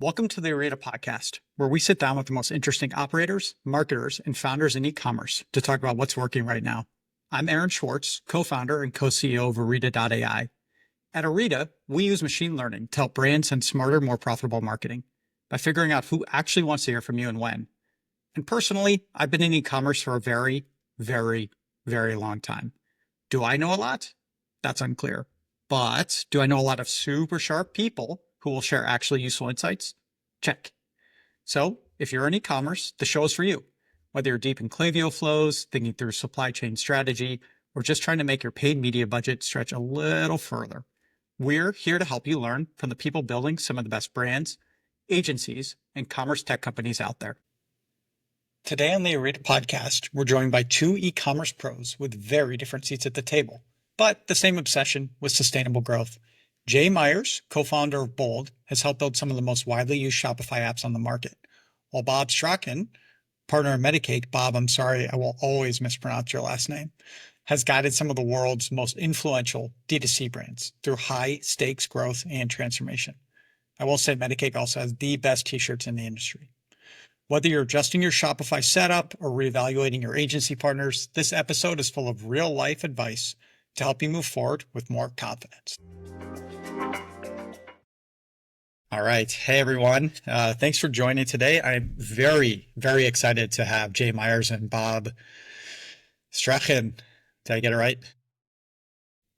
Welcome to the Orita Podcast, where we sit down with the most interesting operators, marketers, and founders in e-commerce to talk about what's working right now. I'm Aaron Schwartz, co-founder and co-CEO of Orita.ai. At Orita, we use machine learning to help brands send smarter, more profitable marketing by figuring out who actually wants to hear from you and when. And personally, I've been in e-commerce for a very, very, very long time. Do I know a lot? That's unclear. But do I know a lot of super sharp people who will share actually useful insights? Check. So if you're in e-commerce, the show is for you. Whether you're deep in Klaviyo flows, thinking through supply chain strategy, or just trying to make your paid media budget stretch a little further, we're here to help you learn from the people building some of the best brands, agencies, and commerce tech companies out there. Today on the Orita Podcast, we're joined by two e-commerce pros with very different seats at the table, but the same obsession with sustainable growth. Jay Myers, co-founder of Bold, has helped build some of the most widely used Shopify apps on the market. While Bob Strachan, partner of Metacake, Bob, I'm sorry, I will always mispronounce your last name, has guided some of the world's most influential D2C brands through high-stakes growth and transformation. I will say Metacake also has the best t-shirts in the industry. Whether you're adjusting your Shopify setup or reevaluating your agency partners, this episode is full of real-life advice to help you move forward with more confidence. All right. Hey, everyone. Thanks for joining today. I'm very, very excited to have Jay Myers and Bob Strachan. Did I get it right?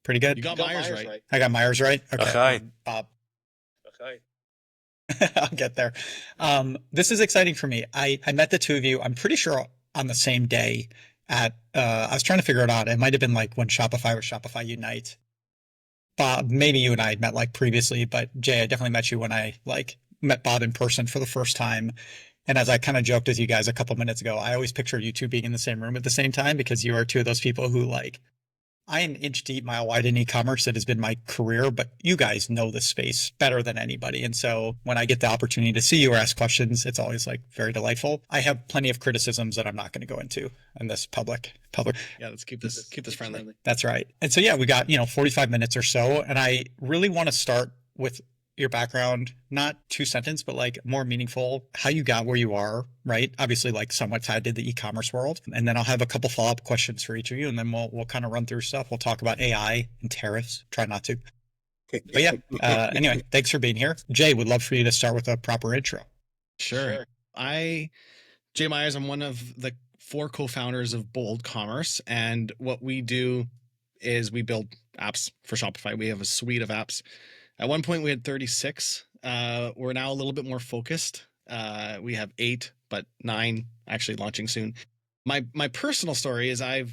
Pretty good? You got Myers right. I got Myers right? Okay. Bob. Okay. I'll get there. This is exciting for me. I met the two of you, I'm pretty sure on the same day at, I was trying to figure it out. It might have been like when Shopify was Shopify Unite. Bob, maybe you and I had met like previously, but Jay, I definitely met you when I like met Bob in person for the first time. And as I kind of joked with you guys a couple minutes ago, I always picture you two being in the same room at the same time because you are two of those people who like, I am inch deep, mile wide in e-commerce. It has been my career, but you guys know this space better than anybody. And so when I get the opportunity to see you or ask questions, it's always like very delightful. I have plenty of criticisms that I'm not going to go into in this public. Yeah, let's keep this friendly. That's right. And so, yeah, we got, 45 minutes or so. And I really want to start with your background, not 2 sentence, but like more meaningful, how you got where you are, right? Obviously, like somewhat tied to the e-commerce world. And then I'll have a couple follow-up questions for each of you. And then we'll kind of run through stuff. We'll talk about AI and tariffs. Try not to. But yeah, anyway, thanks for being here. Jay, would love for you to start with a proper intro. Sure. Jay Myers, I'm one of the 4 co-founders of Bold Commerce. And what we do is we build apps for Shopify. We have a suite of apps. At one point, we had 36. We're now a little bit more focused. We have 8, but 9 actually launching soon. My personal story is I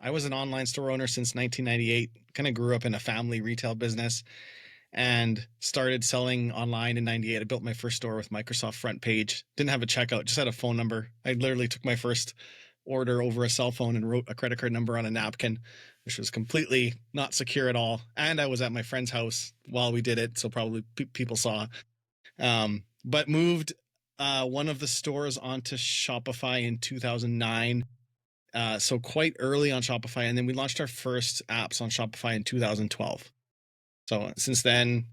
was an online store owner since 1998. Kind of grew up in a family retail business and started selling online in 98. I built my first store with Microsoft Front Page. Didn't have a checkout, just had a phone number. I literally took my first order over a cell phone and wrote a credit card number on a napkin, which was completely not secure at all. And I was at my friend's house while we did it, so probably people saw. But moved one of the stores onto Shopify in 2009. So quite early on Shopify. And then we launched our first apps on Shopify in 2012. So since then,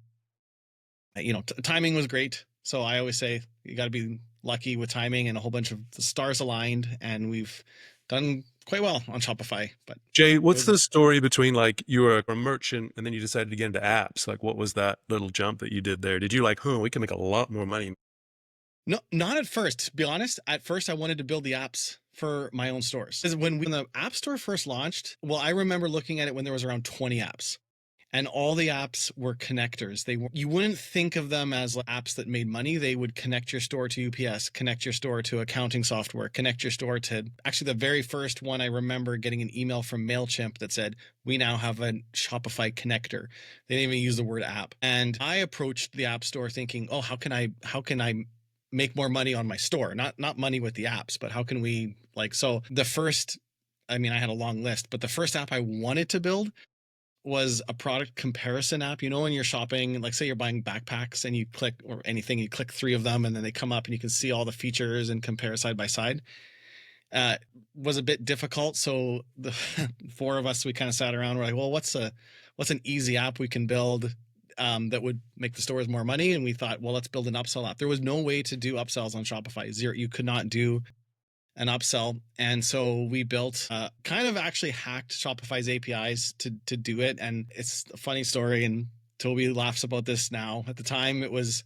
timing was great. So I always say you got to be lucky with timing, and a whole bunch of the stars aligned, and we've done quite well on Shopify. But Jay, what's the story between like you were a merchant and then you decided to get into apps? Like, what was that little jump that you did there? Did you like, we can make a lot more money? No, not at first. To be honest, at first I wanted to build the apps for my own stores. When the App Store first launched, well, I remember looking at it when there was around 20 apps. And all the apps were connectors. You wouldn't think of them as apps that made money. They would connect your store to UPS, connect your store to accounting software, connect your store to... Actually, the very first one, I remember getting an email from MailChimp that said, we now have a Shopify connector. They didn't even use the word app. And I approached the App Store thinking, how can I make more money on my store? Not money with the apps, but how can we... So the first... I had a long list, but the first app I wanted to build was a product comparison app. When you're shopping, like say you're buying backpacks and you click, or anything, you click 3 of them and then they come up and you can see all the features and compare side by side. Was a bit difficult. So the 4 of us, we kind of sat around, we're like, well, what's an easy app we can build that would make the stores more money. And we thought, well, let's build an upsell app. There was no way to do upsells on Shopify. Zero. You could not do an upsell. And so we built, kind of actually hacked Shopify's APIs to do it. And it's a funny story. And Toby laughs about this now. At the time, it was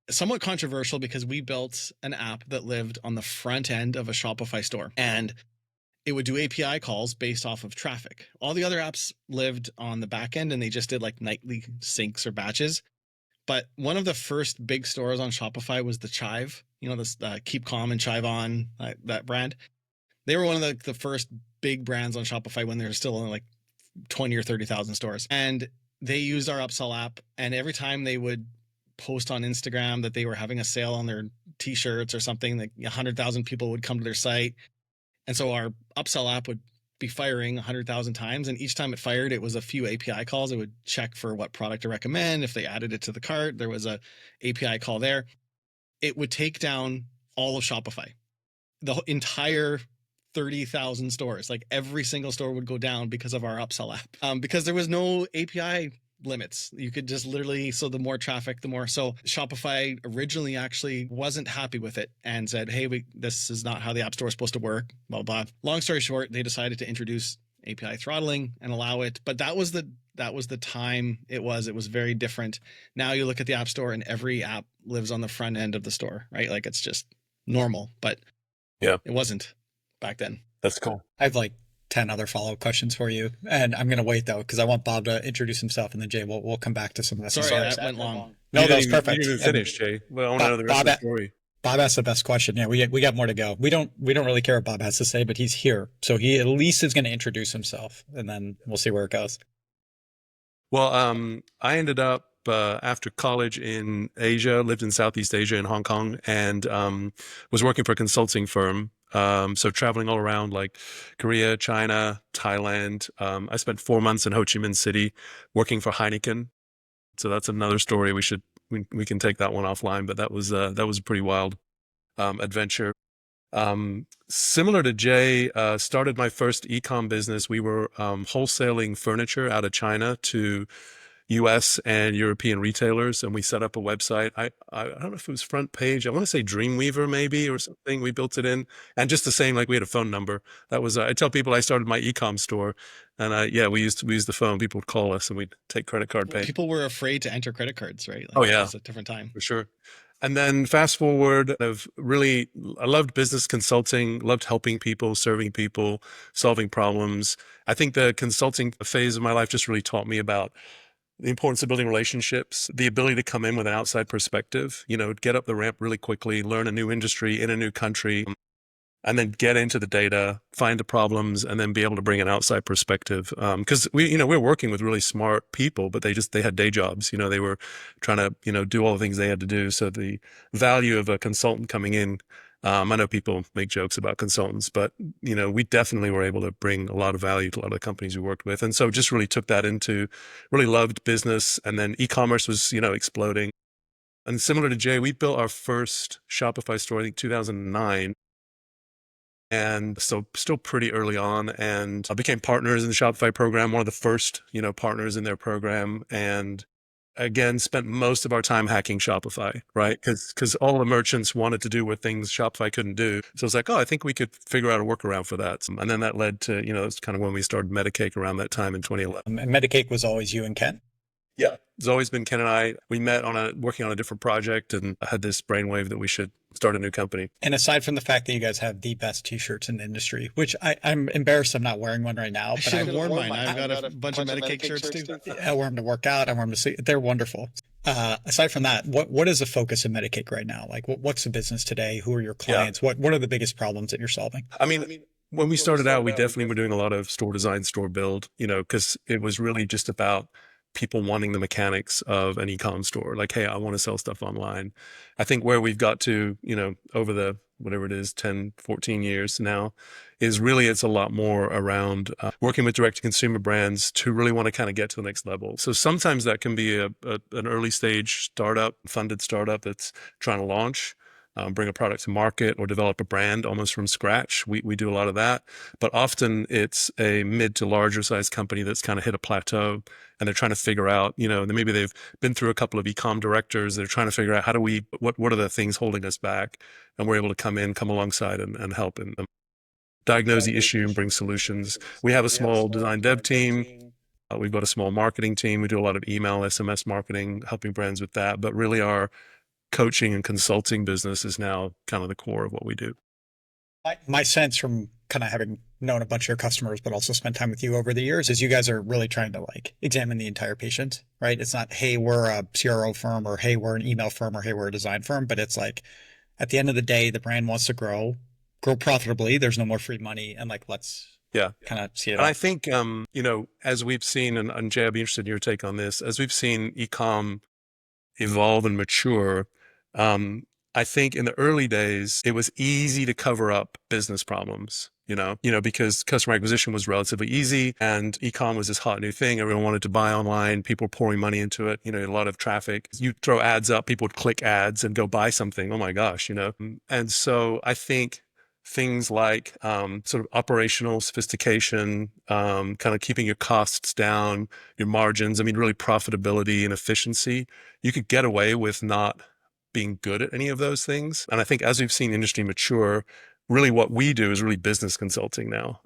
somewhat controversial because we built an app that lived on the front end of a Shopify store. And it would do API calls based off of traffic. All the other apps lived on the back end and they just did like nightly syncs or batches. But one of the first big stores on Shopify was the Chive, this Keep Calm and Chive On, that brand. They were one of the first big brands on Shopify when they were still in like 20 or 30,000 stores. And they used our upsell app. And every time they would post on Instagram that they were having a sale on their t-shirts or something, like 100,000 people would come to their site. And so our upsell app would be firing 100,000 times. And each time it fired, it was a few API calls. It would check for what product to recommend. If they added it to the cart, there was a API call there. It would take down all of Shopify, the entire 30,000 stores. Like every single store would go down because of our upsell app, because there was no API limits. You could just literally, so the more traffic, the more. So Shopify originally actually wasn't happy with it and said, hey, this is not how the App Store is supposed to work, blah, blah. Long story short, they decided to introduce API throttling and allow it. But that was the time it was very different. Now you look at the App Store and every app lives on the front end of the store, right? Like it's just normal, but yeah, it wasn't back then. That's cool. I have like 10 other follow-up questions for you. And I'm going to wait though, because I want Bob to introduce himself and then Jay, we'll come back to some of that. Sorry, that went long. No, that was perfect. You didn't even finish, Jay. Well, I want to know the rest of the story. Bob asked the best question. Yeah, we got more to go. We don't really care what Bob has to say, but he's here. So he at least is going to introduce himself and then we'll see where it goes. Well, I ended up after college in Asia, lived in Southeast Asia in Hong Kong, and was working for a consulting firm. So traveling all around like Korea, China, Thailand. I spent 4 months in Ho Chi Minh City working for Heineken. So that's another story. We can take that one offline, but that was a pretty wild adventure. Similar to Jay, started my first ecom business. We were wholesaling furniture out of China to US and European retailers, and we set up a website. I don't know if it was Front Page. I want to say Dreamweaver maybe or something. We built it in, and just the same, like we had a phone number. That was I tell people I started my ecom store, and we used the phone. People would call us, and we'd take credit card pay. People were afraid to enter credit cards, right? Like, oh yeah, it was a different time for sure. And then fast forward, I loved business consulting, loved helping people, serving people, solving problems. I think the consulting phase of my life just really taught me about the importance of building relationships, the ability to come in with an outside perspective, get up the ramp really quickly, learn a new industry in a new country, and then get into the data, find the problems, and then be able to bring an outside perspective. Because we're working with really smart people, but they had day jobs. They were trying to, do all the things they had to do. So the value of a consultant coming in, I know people make jokes about consultants, but we definitely were able to bring a lot of value to a lot of the companies we worked with. And so just really took that into, really loved business. And then e-commerce was, exploding. And similar to Jay, we built our first Shopify store, I think 2009. And so still pretty early on, and I became partners in the Shopify program, one of the first, partners in their program. And again, spent most of our time hacking Shopify, right? Because all the merchants wanted to do what things Shopify couldn't do. So it's like, I think we could figure out a workaround for that. And then that led to, it's kind of when we started Metacake around that time in 2011. And Metacake was always you and Ken? Yeah, it's always been Ken and I. We met working on a different project and had this brainwave that we should start a new company. And aside from the fact that you guys have the best t-shirts in the industry, which I'm embarrassed I'm not wearing one right now. I should have worn mine. I've got a bunch of Metacake shirts too. I wear them to work out. I wear them to see. They're wonderful. Aside from that, what is the focus of Metacake right now? Like what's the business today? Who are your clients? Yeah. What are the biggest problems that you're solving? I mean, when we started out, we definitely were doing a lot of store design, store build, because it was really just about people wanting the mechanics of an e-com store. Like, hey, I want to sell stuff online. I think where we've got to, over the, whatever it is, 10, 14 years now, is really it's a lot more around working with direct-to-consumer brands to really want to kind of get to the next level. So sometimes that can be an early stage startup, funded startup that's trying to launch. bring a product to market or develop a brand almost from scratch. We do a lot of that, but often it's a mid to larger size company that's kind of hit a plateau and they're trying to figure out, maybe they've been through a couple of ecom directors. They're trying to figure out what are the things holding us back? And we're able to come alongside and help and diagnose the issue and bring solutions. We have a small design dev team. We've got a small marketing team. We do a lot of email, SMS marketing, helping brands with that. But really our coaching and consulting business is now kind of the core of what we do. My sense from kind of having known a bunch of your customers, but also spent time with you over the years, is you guys are really trying to examine the entire patient, right? It's not, hey, we're a CRO firm, or hey, we're an email firm, or hey, we're a design firm. But it's like, at the end of the day, the brand wants to grow profitably. There's no more free money. And let's kind of see it. And I think, as we've seen, and Jay, I'd be interested in your take on this, as we've seen eCom evolve and mature, I think in the early days, it was easy to cover up business problems, because customer acquisition was relatively easy and eCom was this hot new thing. Everyone wanted to buy online. People were pouring money into it, a lot of traffic. You throw ads up, people would click ads and go buy something. Oh my gosh, And so I think things like sort of operational sophistication, kind of keeping your costs down, your margins, really profitability and efficiency, you could get away with not being good at any of those things. And I think as we've seen industry mature, really what we do is really business consulting now.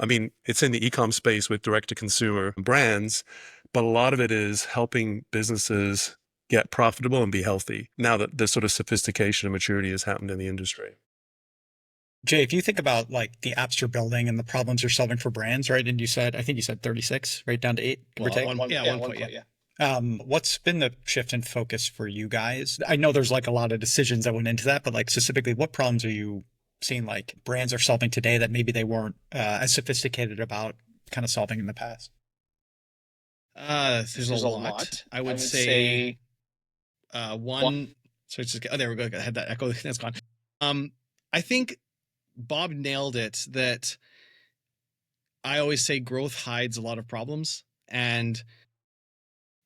It's in the e-com space with direct-to-consumer brands, but a lot of it is helping businesses get profitable and be healthy now that the sort of sophistication and maturity has happened in the industry. Jay, if you think about the apps you're building and the problems you're solving for brands, right? And I think you said 36, right down to 8, give or take? One point. What's been the shift in focus for you guys? I know there's a lot of decisions that went into that, but specifically, what problems are you seeing brands are solving today that maybe they weren't as sophisticated about kind of solving in the past? There's a lot. I would say one. So it's just, there we go. I had that echo. That's gone. I think Bob nailed it. That I always say growth hides a lot of problems, and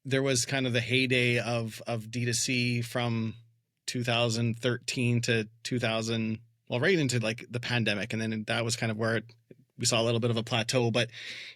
there was kind of the heyday of D2C from 2013 to 2000, right into the pandemic. And then that was kind of where we saw a little bit of a plateau, but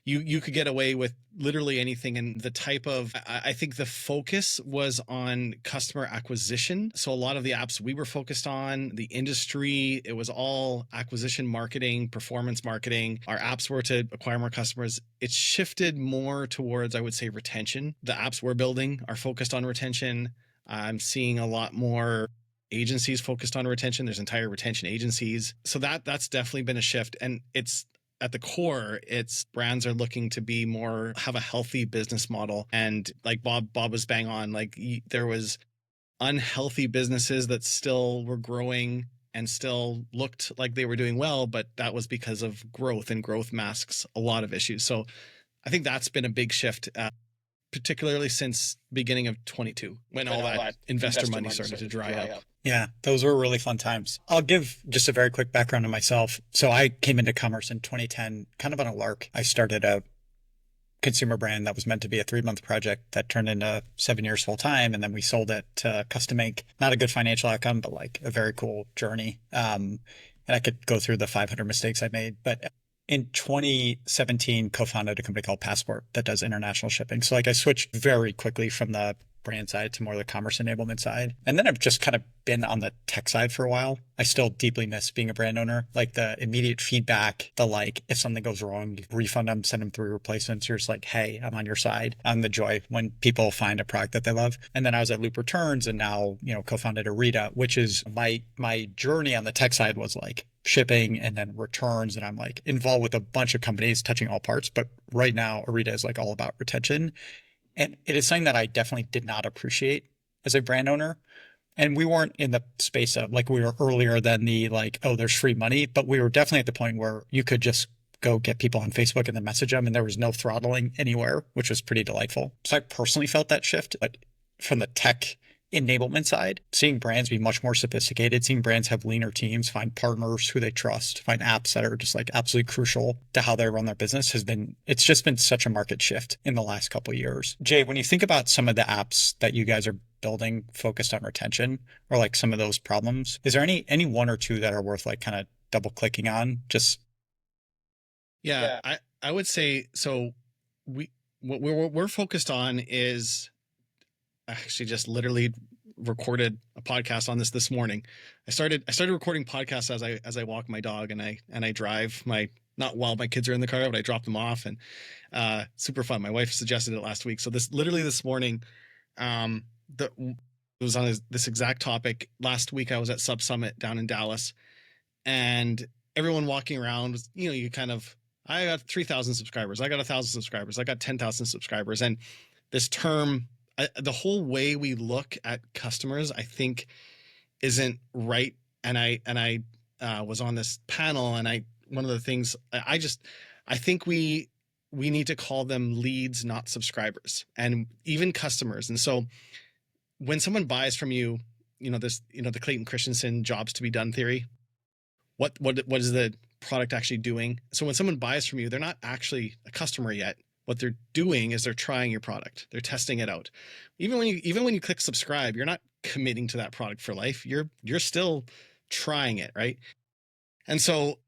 you could get away with literally anything. And the type of, I think the focus was on customer acquisition. So a lot of the apps we were focused on, the industry, it was all acquisition marketing, performance marketing. Our apps were to acquire more customers. It shifted more towards, I would say, retention. The apps we're building are focused on retention. I'm seeing a lot more agencies focused on retention. There's entire retention agencies. So that's definitely been a shift. And it's, at the core, it's brands are looking to be more, have a healthy business model. And Bob was bang on, there was unhealthy businesses that still were growing and still looked like they were doing well, but that was because of growth, and growth masks a lot of issues. So I think that's been a big shift, particularly since beginning of 22, when all that investor money started to dry up. Yeah, those were really fun times. I'll give just a very quick background on myself. So I came into commerce in 2010, kind of on a lark. I started a consumer brand that was meant to be a 3-month project that turned into 7 years full time. And then we sold it to Custom Ink. Not a good financial outcome, but a very cool journey. And I could go through the 500 mistakes I made. But in 2017, co-founded a company called Passport that does international shipping. So I switched very quickly from the brand side to more the commerce enablement side. And then I've just kind of been on the tech side for a while. I still deeply miss being a brand owner. The immediate feedback, if something goes wrong, you refund them, send them through replacements. You're just hey, I'm on your side. I'm the joy when people find a product that they love. And then I was at Loop Returns, and now, co-founded Orita, which is my journey on the tech side was shipping and then returns. And I'm involved with a bunch of companies touching all parts. But right now, Orita is all about retention. And it is something that I definitely did not appreciate as a brand owner. And we weren't in the space of we were earlier than the oh, there's free money, but we were definitely at the point where you could just go get people on Facebook and then message them, and there was no throttling anywhere, which was pretty delightful. So I personally felt that shift, but from the tech enablement side, seeing brands be much more sophisticated, seeing brands have leaner teams, find partners who they trust, find apps that are just like absolutely crucial to how they run their business it's just been such a market shift in the last couple of years. Jay, when you think about some of the apps that you guys are building focused on retention or like some of those problems, is there any one or two that are worth like kind of double clicking on? Just Yeah, I would say so. What we're focused on is I actually just literally recorded a podcast on this morning. I started recording podcasts as I walk my dog and I drive not while my kids are in the car, but I drop them off, and super fun. My wife suggested it last week. So this morning, it was on this exact topic. Last week I was at Sub Summit down in Dallas, and everyone walking around, I got 3,000 subscribers. I got 1,000 subscribers. I got 10,000 subscribers. And this term, the whole way we look at customers, I think isn't right. And I was on this panel, and one of the things I think we need to call them leads, not subscribers, and even customers. And so when someone buys from you, the Clayton Christensen jobs to be done theory, what is the product actually doing? So when someone buys from you, they're not actually a customer yet. What they're doing is they're trying your product. They're testing it out. Even when you click subscribe, you're not committing to that product for life. You're still trying it, right? And so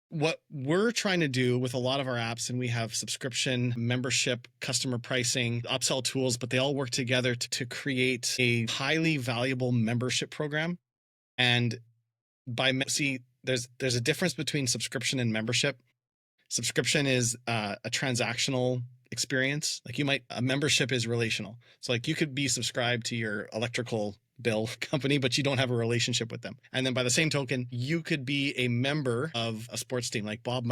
what we're trying to do with a lot of our apps, and we have subscription, membership, customer pricing, upsell tools, but they all work together to create a highly valuable membership program. And there's a difference between subscription and membership. Subscription is a transactional experience. Like a membership is relational. So like you could be subscribed to your electrical bill company, but you don't have a relationship with them. And then by the same token, you could be a member of a sports team. Like Bob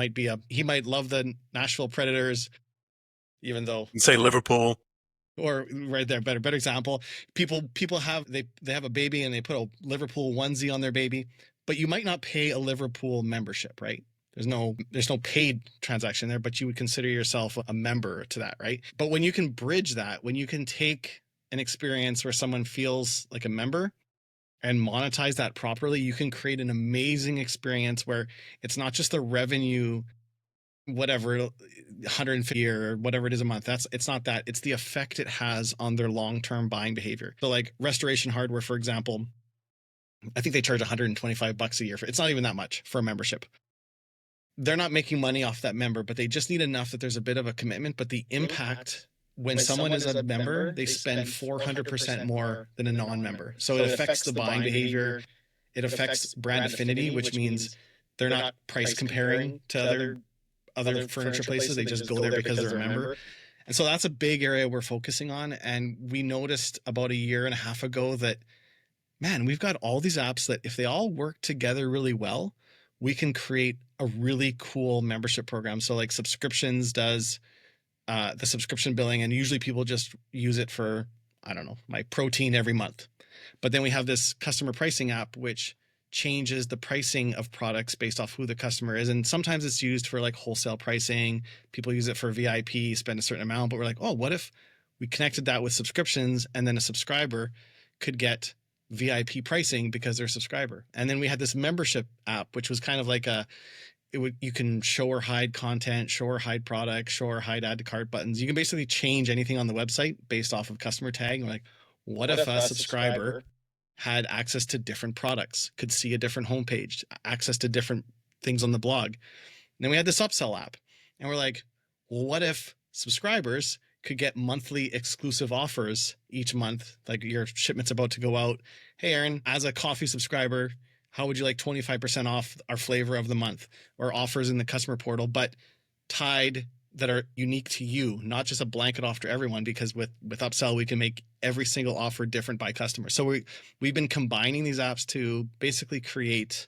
he might love the Nashville Predators, even though say Liverpool. Or right there, better example. People have a baby and they put a Liverpool onesie on their baby, but you might not pay a Liverpool membership, right? There's no paid transaction there, but you would consider yourself a member to that, right? But when you can bridge that, when you can take an experience where someone feels like a member and monetize that properly, you can create an amazing experience where it's not just the revenue, whatever, 150 or whatever it is a month. It's not that. It's the effect it has on their long-term buying behavior. So like Restoration Hardware, for example, I think they charge $125 a year it's not even that much for a membership. They're not making money off that member, but they just need enough that there's a bit of a commitment. But the impact when someone is a member, they spend 400% more than a non-member. So it affects the buying behavior. It affects brand affinity, which means they're not price comparing to other furniture places. They just go there because they're a member. And so that's a big area we're focusing on. And we noticed about a year and a half ago that, man, we've got all these apps that if they all work together really well, we can create a really cool membership program. So like subscriptions does the subscription billing, and usually people just use it for, I don't know, my protein every month. But then we have this customer pricing app, which changes the pricing of products based off who the customer is. And sometimes it's used for like wholesale pricing. People use it for VIP, spend a certain amount, but we're like, oh, what if we connected that with subscriptions, and then a subscriber could get VIP pricing because they're a subscriber. And then we had this membership app, which was kind of like you can show or hide content, show or hide products, show or hide add to cart buttons. You can basically change anything on the website based off of customer tag. And we're like, what if a subscriber had access to different products, could see a different homepage, access to different things on the blog? And then we had this upsell app, and we're like, well, what if subscribers could get monthly exclusive offers each month? Like your shipment's about to go out. Hey, Aaron, as a coffee subscriber, how would you like 25% off our flavor of the month, or offers in the customer portal, but tied that are unique to you, not just a blanket offer to everyone, because with upsell, we can make every single offer different by customer. So we've been combining these apps to basically create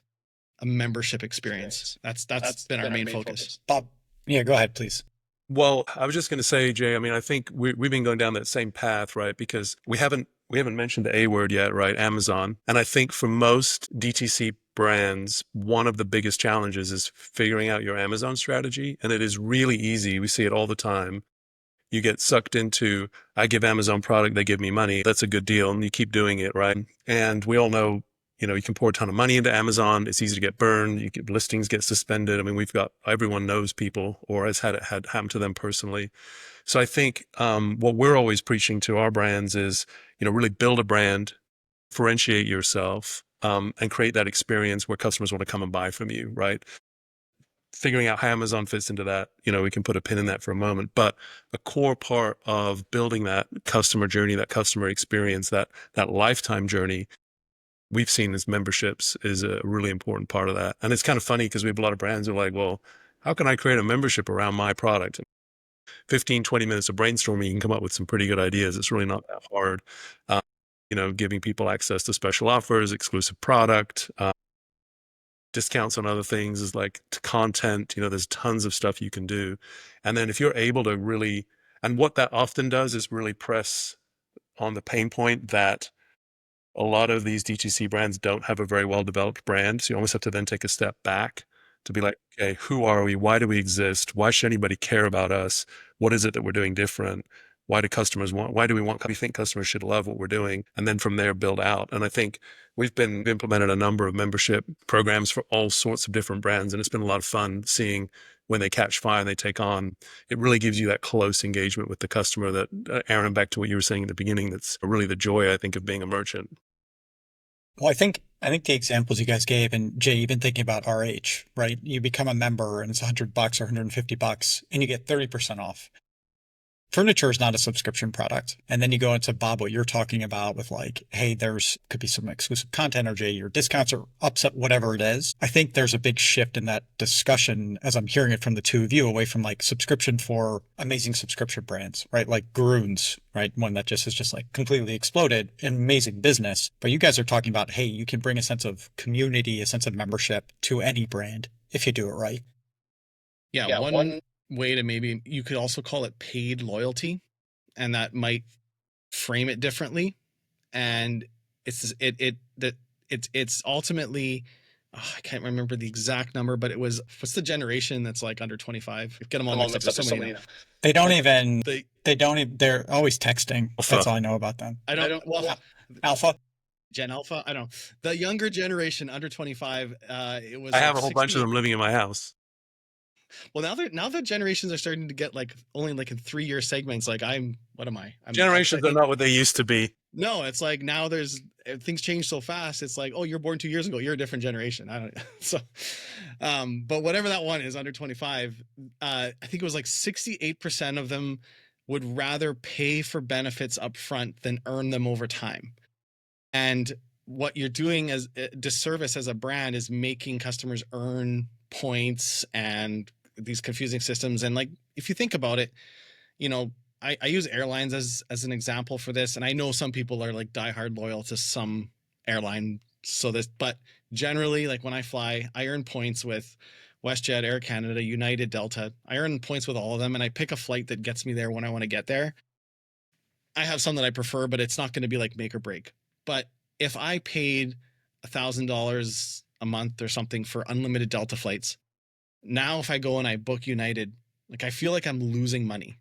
a membership experience. That's been our main focus. Bob, yeah, go ahead, please. Well, I was just going to say, Jay, I mean, I think we've been going down that same path, right? Because we haven't mentioned the A word yet, right? Amazon. And I think for most DTC brands, one of the biggest challenges is figuring out your Amazon strategy. And it is really easy. We see it all the time you get sucked into, I give Amazon product, they give me money. That's a good deal. And you keep doing it, right? And we all know, you can pour a ton of money into Amazon. It's easy to get burned. Listings get suspended. I mean, everyone knows people or has had it happen to them personally. So I think what we're always preaching to our brands is, really build a brand, differentiate yourself, and create that experience where customers want to come and buy from you, right? Figuring out how Amazon fits into that, we can put a pin in that for a moment. But a core part of building that customer journey, that customer experience, that lifetime journey, we've seen as memberships is a really important part of that. And it's kind of funny because we have a lot of brands who are like, well, how can I create a membership around my product? 15, 20 minutes of brainstorming, you can come up with some pretty good ideas. It's really not that hard. Giving people access to special offers, exclusive product, discounts on other things is like content, there's tons of stuff you can do. And then if you're able to really, and what that often does is really press on the pain point that a lot of these DTC brands don't have a very well-developed brand. So you almost have to then take a step back to be like, okay, who are we? Why do we exist? Why should anybody care about us? What is it that we're doing different? Why do we think customers should love what we're doing? And then from there, build out. And I think we've implemented a number of membership programs for all sorts of different brands. And it's been a lot of fun seeing when they catch fire and they take on. It really gives you that close engagement with the customer that, Aaron, back to what you were saying at the beginning, that's really the joy, I think, of being a merchant. Well, I think the examples you guys gave, and Jay, even thinking about RH, right? You become a member and it's $100 or $150 and you get 30% off. Furniture is not a subscription product. And then you go into Bob, what you're talking about with like, hey, could be some exclusive content, or Jay, your discounts are upset, whatever it is. I think there's a big shift in that discussion as I'm hearing it from the two of you, away from like subscription for amazing subscription brands, right? Like Groones, right? One that just has just like completely exploded, an amazing business. But you guys are talking about, hey, you can bring a sense of community, a sense of membership to any brand if you do it right. Yeah, one way to maybe, you could also call it paid loyalty, and that might frame it differently. And it's ultimately, I can't remember the exact number, but what's the generation that's like under 25? Get them all mixed up. So many. They're always texting. Alpha. That's all I know about them. Alpha. Gen Alpha. I don't know. The younger generation under 25. It was. I have a whole bunch of them living in my house. Well, now the generations are starting to get like only like in 3-year segments. Like Generations are not what they used to be. No, it's like now things change so fast. It's like, oh, you're born 2 years ago. You're a different generation. But whatever that one is under 25, I think it was like 68% of them would rather pay for benefits up front than earn them over time. And what you're doing as a disservice as a brand is making customers earn points and these confusing systems. And like, if you think about it, I use airlines as an example for this. And I know some people are like diehard loyal to some airline. But generally, like when I fly, I earn points with WestJet, Air Canada, United, Delta. I earn points with all of them, and I pick a flight that gets me there when I want to get there. I have some that I prefer, but it's not going to be like make or break. But if I paid $1,000 a month or something for unlimited Delta flights, now if I go and I book United, like I feel like I'm losing money.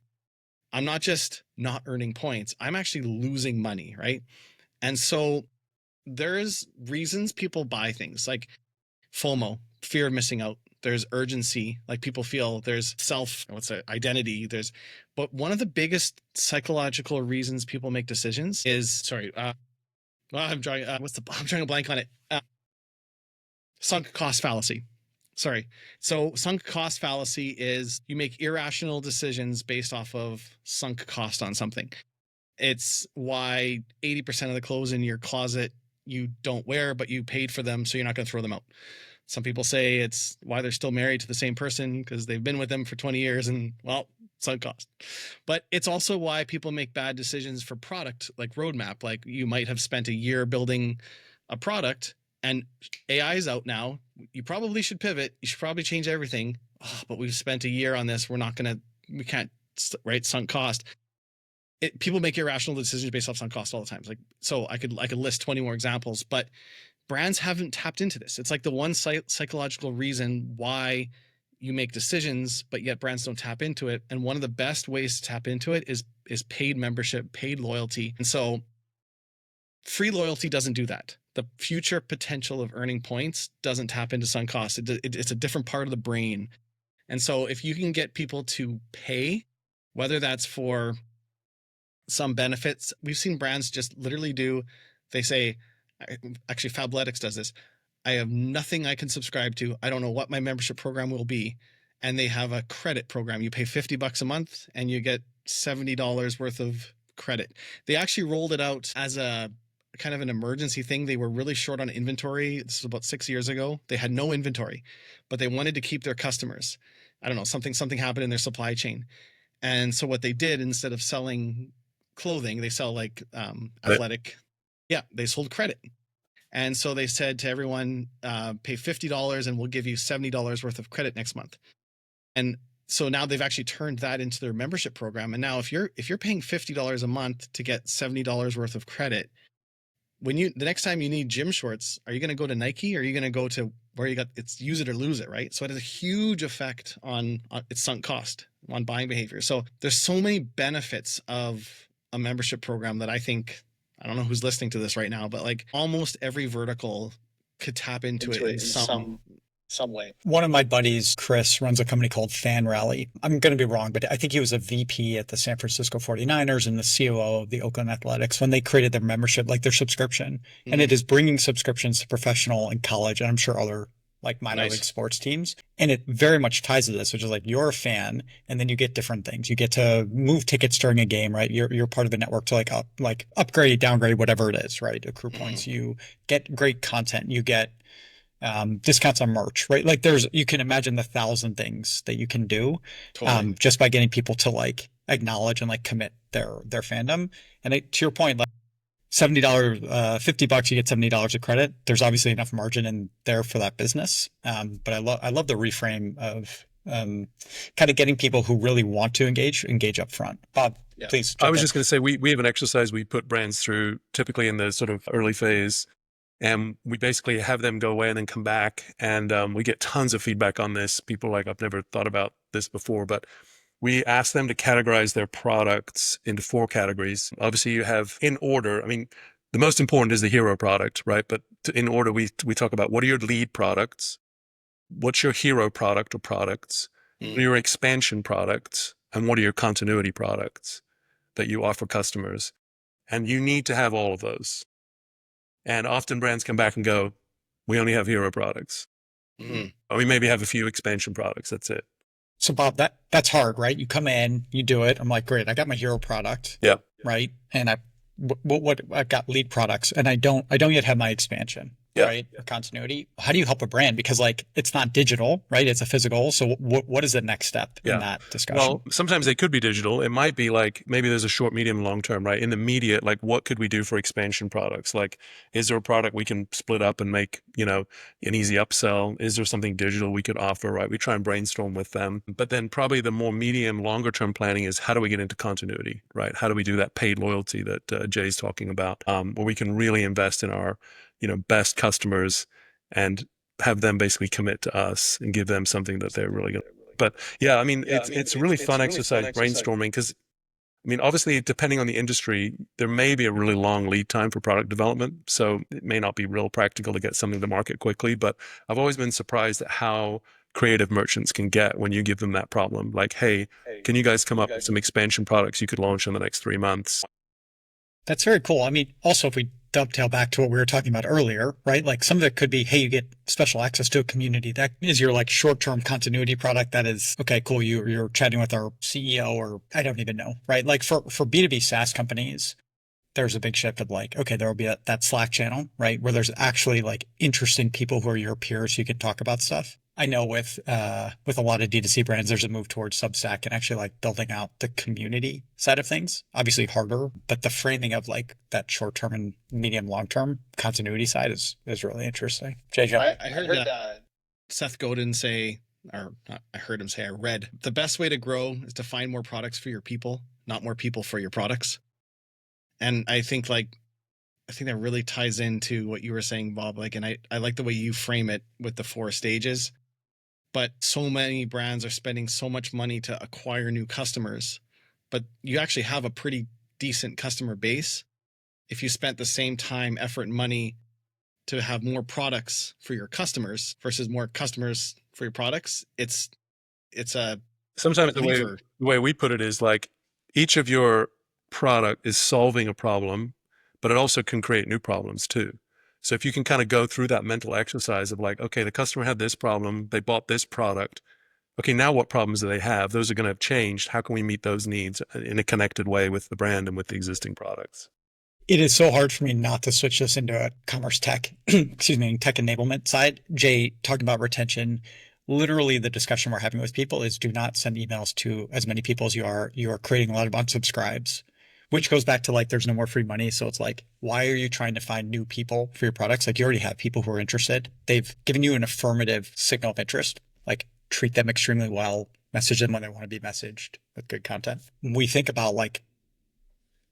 I'm not just not earning points, I'm actually losing money, right? And so there's reasons people buy things like FOMO, fear of missing out. There's urgency, like people feel there's identity. But one of the biggest psychological reasons people make decisions is, I'm drawing a blank on it. Sunk cost fallacy. So sunk cost fallacy is you make irrational decisions based off of sunk cost on something. It's why 80% of the clothes in your closet you don't wear, but you paid for them, so you're not going to throw them out. Some people say it's why they're still married to the same person because they've been with them for 20 years and, well, sunk cost. But it's also why people make bad decisions for product, like roadmap. Like you might have spent a year building a product and AI is out now. You probably should pivot. You should probably change everything. Oh, but we've spent a year on this. We can't, right? Sunk cost. People make irrational decisions based off sunk cost all the time. So I could list 20 more examples, but brands haven't tapped into this. It's like the one psychological reason why you make decisions, but yet brands don't tap into it. And one of the best ways to tap into it is paid membership, paid loyalty. And so free loyalty doesn't do that. The future potential of earning points doesn't tap into sunk costs. It's a different part of the brain. And so if you can get people to pay, whether that's for some benefits, we've seen brands just literally they say, actually Fabletics does this. I have nothing I can subscribe to. I don't know what my membership program will be. And they have a credit program. You pay $50 a month and you get $70 worth of credit. They actually rolled it out as a kind of an emergency thing. They were really short on inventory. This was about 6 years ago. They had no inventory, but they wanted to keep their customers. I don't know, something happened in their supply chain. And so what they did, instead of selling clothing, they sell like athletic. Yeah, they sold credit. And so they said to everyone, pay $50 and we'll give you $70 worth of credit next month. And so now they've actually turned that into their membership program. And now if you're paying $50 a month to get $70 worth of credit, the next time you need gym shorts, are you going to go to Nike or are you going to go to where it's use it or lose it, right? So it has a huge effect on its sunk cost, on buying behavior. So there's so many benefits of a membership program that I think, I don't know who's listening to this right now, but like almost every vertical could tap into it in some way. One of my buddies, Chris, runs a company called Fan Rally. I'm going to be wrong, but I think he was a VP at the San Francisco 49ers and the COO of the Oakland Athletics when they created their membership, like their subscription. Mm-hmm. And it is bringing subscriptions to professional and college, and I'm sure other like minor league sports teams. And it very much ties to this, which is like you're a fan and then you get different things. You get to move tickets during a game, right? You're part of a network to like upgrade, downgrade, whatever it is, right? Accrue points. You get great content. You get discounts on merch, right? Like you can imagine the 1,000 things that you can do just by getting people to like acknowledge and like commit their fandom. And to your point, like $70, $50, you get $70 of credit. There's obviously enough margin in there for that business. But I love the reframe of kind of getting people who really want to engage up front. Bob, please. I was just going to say, we have an exercise we put brands through typically in the sort of early phase. And we basically have them go away and then come back. And we get tons of feedback on this. People are like, I've never thought about this before. But we ask them to categorize their products into 4 categories. Obviously, you have in order. I mean, the most important is the hero product, right? But in order, we talk about what are your lead products? What's your hero product or products? What are your expansion products? And what are your continuity products that you offer customers? And you need to have all of those. And often brands come back and go, we only have hero products. Mm-hmm. Or we maybe have a few expansion products. That's it. So Bob, that's hard, right? You come in, you do it. I'm like, great, I got my hero product. Yeah. Right. And I've got lead products and I don't yet have my expansion. Yeah. Right. Or continuity. How do you help a brand? Because like, it's not digital, right? It's a physical. So what is the next step in that discussion? Well, sometimes they could be digital. It might be like, maybe there's a short, medium, long term, right? In the immediate, like what could we do for expansion products? Like, is there a product we can split up and make, an easy upsell? Is there something digital we could offer, right? We try and brainstorm with them. But then probably the more medium, longer term planning is how do we get into continuity, right? How do we do that paid loyalty that Jay's talking about, where we can really invest in our best customers and have them basically commit to us and give them something that they're really going to. But yeah, I mean, it's a really fun exercise brainstorming because, obviously, depending on the industry, there may be a really long lead time for product development. So it may not be real practical to get something to market quickly. But I've always been surprised at how creative merchants can get when you give them that problem. Like, hey, can you guys come up with some expansion products you could launch in the next 3 months? That's very cool. I mean, also, if we dovetail back to what we were talking about earlier, right? Like some of it could be, hey, you get special access to a community. That is your like short-term continuity product. That is, okay, cool. You're chatting with our CEO or I don't even know, right? Like for B2B SaaS companies, there's a big shift of like, okay, there will be that Slack channel, right? Where there's actually like interesting people who are your peers you can talk about stuff. I know with a lot of D2C brands, there's a move towards Substack and actually like building out the community side of things. Obviously harder, but the framing of like that short-term and medium, long-term continuity side is really interesting. JJ? I heard Seth Godin say, or not, I heard him say, I read, the best way to grow is to find more products for your people, not more people for your products. And I think that really ties into what you were saying, Bob. Like, and I like the way you frame it with the 4 stages. but so many brands are spending so much money to acquire new customers, but you actually have a pretty decent customer base. If you spent the same time, effort, and money to have more products for your customers versus more customers for your products, it's a Sometimes lever. the way we put it is like each of your product is solving a problem, but it also can create new problems too. So if you can kind of go through that mental exercise of like, okay, the customer had this problem, they bought this product. Okay, now what problems do they have? Those are going to have changed. How can we meet those needs in a connected way with the brand and with the existing products? It is so hard for me not to switch this into a commerce tech, excuse me, tech enablement side. Jay, talking about retention, literally the discussion we're having with people is do not send emails to as many people as you are. You are creating a lot of unsubscribes, which goes back to like, there's no more free money. So it's like, why are you trying to find new people for your products? Like you already have people who are interested. They've given you an affirmative signal of interest, like treat them extremely well, message them when they want to be messaged with good content. When we think about like,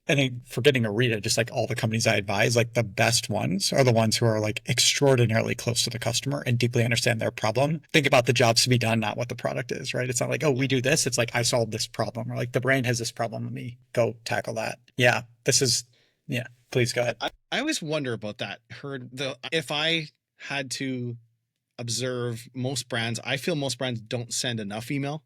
I think forgetting Orita, just like all the companies I advise, like the best ones are the ones who are like extraordinarily close to the customer and deeply understand their problem. Think about the jobs to be done, not what the product is, right? It's not like, oh, we do this. It's like, I solved this problem, or like the brand has this problem. Let me go tackle that. Yeah. Please go ahead. I always wonder about that. If I had to observe most brands, I feel most brands don't send enough email.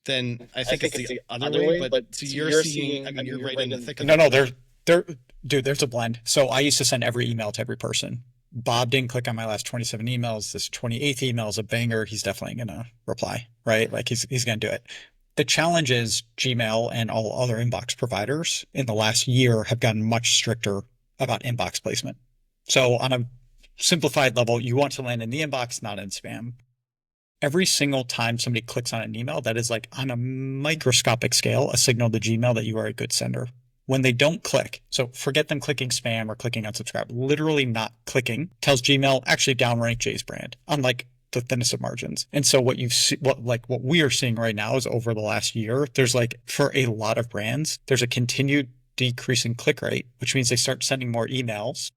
Then I think it's the other way, but so you're seeing, I mean, you're right in the thick of it. No, dude, there's a blend. So I used to send every email to every person. Bob didn't click on my last 27 emails. This 28th email is a banger. He's definitely going to reply, right? Like he's going to do it. The challenge is Gmail and all other inbox providers in the last year have gotten much stricter about inbox placement. So on a simplified level, you want to land in the inbox, not in spam. Every single time somebody clicks on an email, that is like on a microscopic scale, a signal to Gmail that you are a good sender. When they don't click, so forget them clicking spam or clicking unsubscribe, literally not clicking tells Gmail actually downrank Jay's brand, unlike the thinnest of margins. And so what we are seeing right now is over the last year, there's like for a lot of brands, there's a continued decrease in click rate, which means they start sending more emails.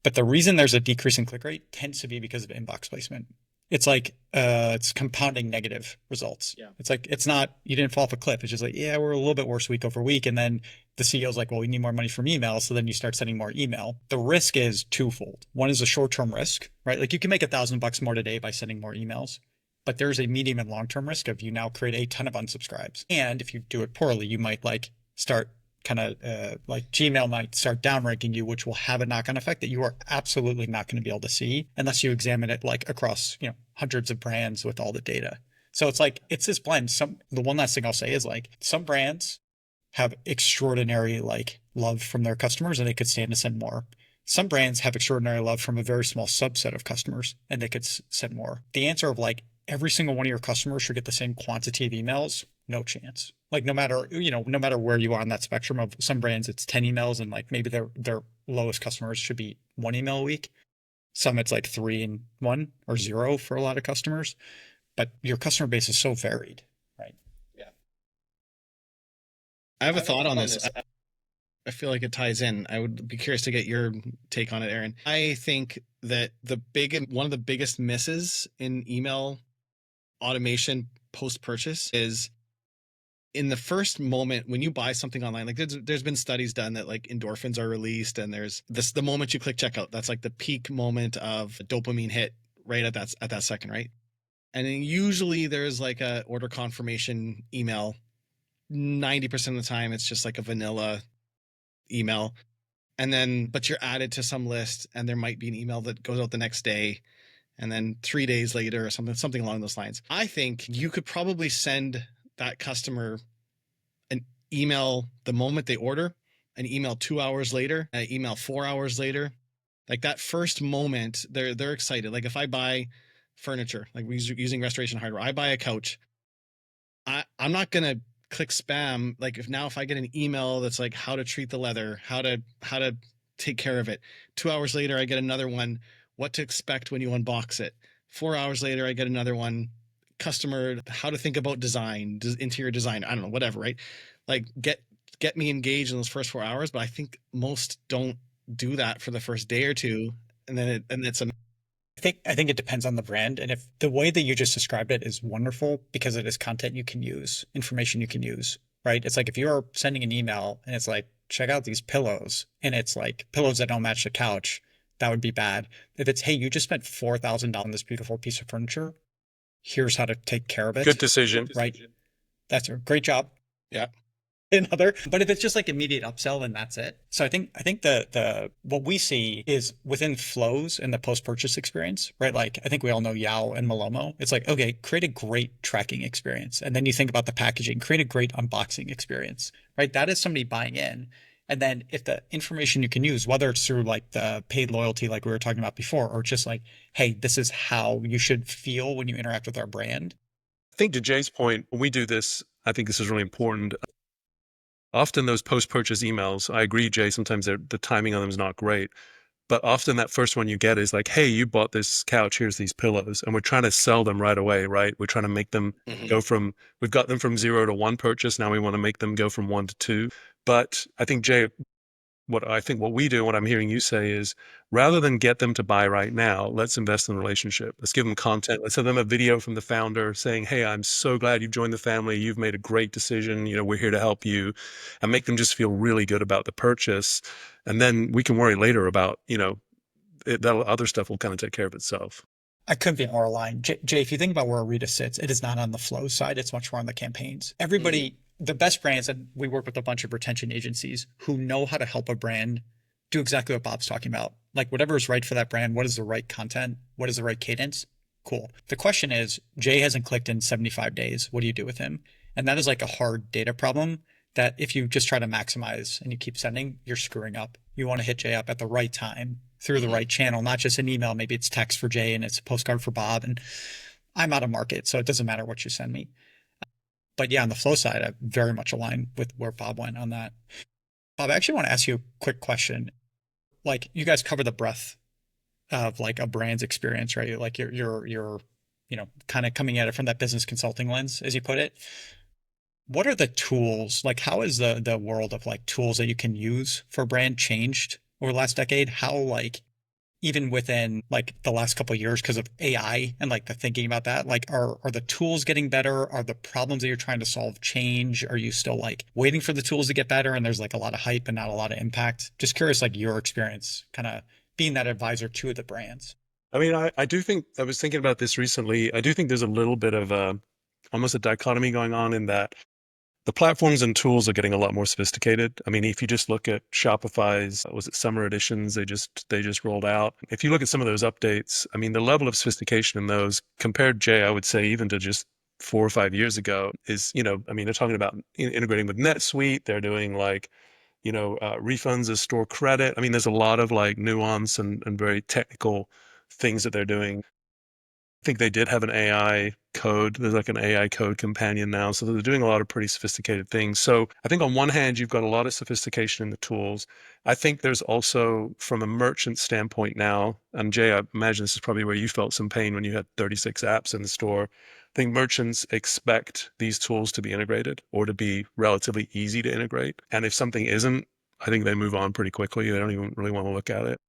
But the reason there's a decrease in click rate tends to be because of inbox placement. It's like, it's compounding negative results. Yeah. It's like, it's not, you didn't fall off a cliff. It's just like, yeah, we're a little bit worse week over week. And then the CEO's like, well, we need more money from email. So then you start sending more email. The risk is twofold. One is a short-term risk, right? Like you can make $1,000 more today by sending more emails, but there's a medium and long-term risk of you now create a ton of unsubscribes. And if you do it poorly, you might like start like Gmail might start downranking you, which will have a knock-on effect that you are absolutely not going to be able to see unless you examine it like across, hundreds of brands with all the data. So it's like, it's this blend. The one last thing I'll say is like some brands have extraordinary like love from their customers and they could stand to send more. Some brands have extraordinary love from a very small subset of customers and they could send more. The answer of like every single one of your customers should get the same quantity of emails, no chance. Like no matter where you are on that spectrum of some brands, it's 10 emails and like maybe their lowest customers should be 1 email a week. Some it's like 3 and 1 or 0 for a lot of customers, but your customer base is so varied, right? Yeah. I have a thought on this. I feel like it ties in. I would be curious to get your take on it, Aaron. I think that one of the biggest misses in email automation post-purchase is in the first moment when you buy something online. Like there's been studies done that like endorphins are released and there's the moment you click checkout, that's like the peak moment of a dopamine hit right at that second, right? And then usually there's like a order confirmation email. 90% of the time it's just like a vanilla email. And then, but you're added to some list and there might be an email that goes out the next day. And then 3 days later or something along those lines. I think you could probably send that customer an email the moment they order, an email 2 hours later, an email 4 hours later. Like that first moment, they're excited. Like if I buy furniture, like we're using restoration hardware, I buy a couch. I'm not going to click spam. Like if I get an email that's like how to treat the leather, how to take care of it. 2 hours later, I get another one, what to expect when you unbox it. 4 hours later, I get another one, customer, how to think about design, interior design, I don't know, whatever, right? Like get me engaged in those first 4 hours. But I think most don't do that for the first day or two. And then it's a I think it depends on the brand. And if the way that you just described it is wonderful because it is content you can use, information you can use, right? It's like if you're sending an email and it's like, check out these pillows, and it's like pillows that don't match the couch, that would be bad. If it's, hey, you just spent $4,000 on this beautiful piece of furniture, here's how to take care of Good it, decision. right? That's a great job. Yeah. Another, but if it's just like immediate upsell, then that's it. So I think the what we see is within flows in the post-purchase experience, right? Like I think we all know Yao and Malomo. It's like, okay, create a great tracking experience. And then you think about the packaging, create a great unboxing experience, right? That is somebody buying in. And then if the information you can use, whether it's through like the paid loyalty, like we were talking about before, or just like, hey, this is how you should feel when you interact with our brand. I think to Jay's point, when we do this, I think this is really important. Often those post-purchase emails, I agree, Jay, sometimes the timing on them is not great. But often that first one you get is like, hey, you bought this couch, here's these pillows. And we're trying to sell them right away, right? We're trying to make them go from, we've got them from 0 to 1 purchase. Now we want to make them go from 1 to 2. But I think, Jay, what we do, what I'm hearing you say is rather than get them to buy right now, let's invest in the relationship. Let's give them content. Let's send them a video from the founder saying, hey, I'm so glad you've joined the family. You've made a great decision. We're here to help you, and make them just feel really good about the purchase. And then we can worry later about, that other stuff will kind of take care of itself. I couldn't be more aligned. Jay, if you think about where Orita sits, it is not on the flow side. It's much more on the campaigns. Everybody, the best brands, and we work with a bunch of retention agencies who know how to help a brand do exactly what Bob's talking about. Like whatever is right for that brand, what is the right content? What is the right cadence? Cool. The question is, Jay hasn't clicked in 75 days. What do you do with him? And that is like a hard data problem that if you just try to maximize and you keep sending, you're screwing up. You want to hit Jay up at the right time through the right channel, not just an email. Maybe it's text for Jay and it's a postcard for Bob. And I'm out of market, so it doesn't matter what you send me. But yeah, on the flow side, I very much align with where Bob went on that. Bob, I actually want to ask you a quick question. Like you guys cover the breadth of like a brand's experience, right? Like you're kind of coming at it from that business consulting lens, as you put it. What are the tools? Like how is the world of like tools that you can use for brand changed over the last decade? How like even within like the last couple of years because of AI and like the thinking about that, like are the tools getting better? Are the problems that you're trying to solve change? Are you still like waiting for the tools to get better and there's like a lot of hype and not a lot of impact? Just curious, like your experience kind of being that advisor to the brands. I mean, I do think, I was thinking about this recently. I do think there's a little bit of almost a dichotomy going on in that the platforms and tools are getting a lot more sophisticated. I mean, if you just look at Shopify's, was it summer editions they just rolled out? If you look at some of those updates, I mean, the level of sophistication in those compared, Jay, I would say even to just 4 or 5 years ago is, I mean, they're talking about integrating with NetSuite. They're doing like, refunds as store credit. I mean, there's a lot of like nuance and very technical things that they're doing. I think they did have an AI code. There's like an AI code companion now. So they're doing a lot of pretty sophisticated things. So I think on one hand, you've got a lot of sophistication in the tools. I think there's also from a merchant standpoint now, and Jay, I imagine this is probably where you felt some pain when you had 36 apps in the store. I think merchants expect these tools to be integrated or to be relatively easy to integrate. And if something isn't, I think they move on pretty quickly. They don't even really want to look at it.